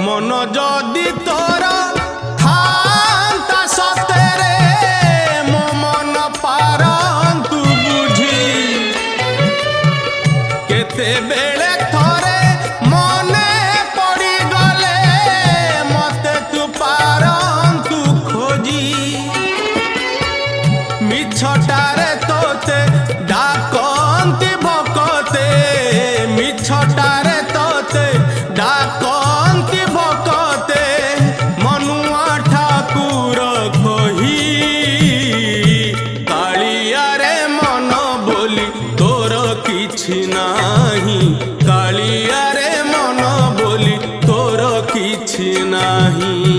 মন যদি তোর থান্তা সতেরে মো মন পারন্তু বুঝি কেতেবেলে থরে মনে পড়ি গলে মতে তু পারন্তু খোঁজি মিছটারে তোতে ডাকন্তি ভকতে মিছটারে তোতে ডাকন্তি ভকতে মনুয়া ঠাকুর কহি কালিয়ারে মন বলি তোর কিছু নাহি কালিয়ারে মন বলি তোর কিছু নাহি।